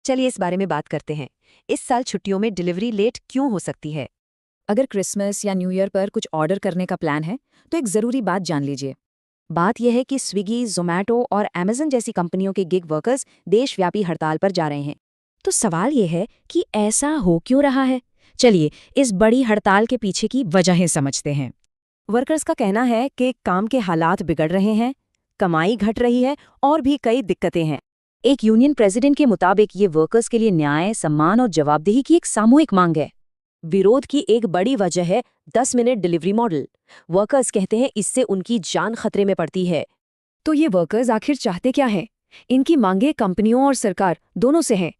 चलिए इस बारे में बात करते हैं। इस साल छुट्टियों में डिलीवरी लेट क्यों हो सकती है? अगर क्रिसमस या न्यू ईयर पर कुछ ऑर्डर करने का प्लान है तो एक ज़रूरी बात जान लीजिए। बात यह है कि स्विगी, जोमैटो और अमेज़न जैसी कंपनियों के गिग वर्कर्स देशव्यापी हड़ताल पर जा रहे हैं। तो सवाल यह है कि ऐसा हो क्यों रहा है। चलिए इस बड़ी हड़ताल के पीछे की वजहें समझते हैं। वर्कर्स का कहना है कि काम के हालात बिगड़ रहे हैं, कमाई घट रही है और भी कई दिक्कतें हैं। एक यूनियन प्रेसिडेंट के मुताबिक ये वर्कर्स के लिए न्याय, सम्मान और जवाबदेही की एक सामूहिक मांग है। विरोध की एक बड़ी वजह है 10 मिनट डिलीवरी मॉडल। वर्कर्स कहते हैं इससे उनकी जान खतरे में पड़ती है। तो ये वर्कर्स आखिर चाहते क्या हैं? इनकी मांगें कंपनियों और सरकार दोनों से हैं।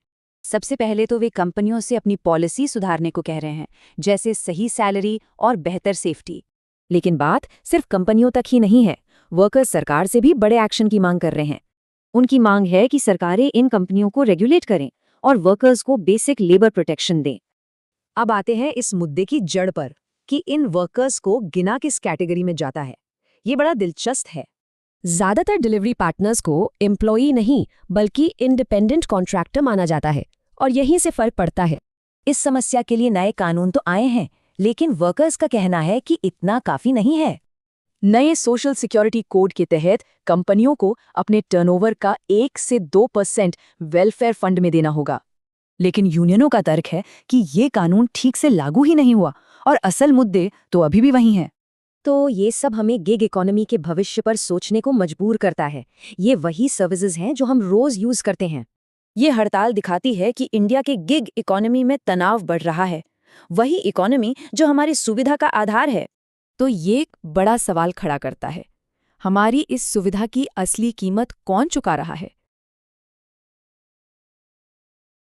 सबसे पहले तो वे कंपनियों से अपनी पॉलिसी सुधारने को कह रहे हैं, जैसे सही सैलरी और बेहतर सेफ्टी। लेकिन बात सिर्फ कंपनियों तक ही नहीं है। वर्कर्स सरकार से भी बड़े एक्शन की मांग कर रहे हैं। उनकी मांग है कि सरकारें इन कंपनियों को रेगुलेट करें और वर्कर्स को बेसिक लेबर प्रोटेक्शन दें। अब आते हैं इस मुद्दे की जड़ पर कि इन वर्कर्स को गिना किस कैटेगरी में जाता है। ये बड़ा दिलचस्प है। ज्यादातर डिलीवरी पार्टनर्स को एम्प्लॉई नहीं बल्कि इंडिपेंडेंट कॉन्ट्रैक्टर माना जाता है और यहीं से फर्क पड़ता है। इस समस्या के लिए नए कानून तो आए हैं, लेकिन वर्कर्स का कहना है कि इतना काफी नहीं है। नए सोशल सिक्योरिटी कोड के तहत कंपनियों को अपने टर्नओवर का 1 से 2% वेलफेयर फंड में देना होगा। लेकिन यूनियनों का तर्क है कि ये कानून ठीक से लागू ही नहीं हुआ और असल मुद्दे तो अभी भी वही हैं। तो ये सब हमें गिग इकोनॉमी के भविष्य पर सोचने को मजबूर करता है। ये वही सर्विसेज हैं जो हम रोज यूज करते हैं। ये हड़ताल दिखाती है कि इंडिया के गिग इकोनॉमी में तनाव बढ़ रहा है, वही इकोनॉमी जो हमारी सुविधा का आधार है। तो ये एक बड़ा सवाल खड़ा करता है, हमारी इस सुविधा की असली कीमत कौन चुका रहा है?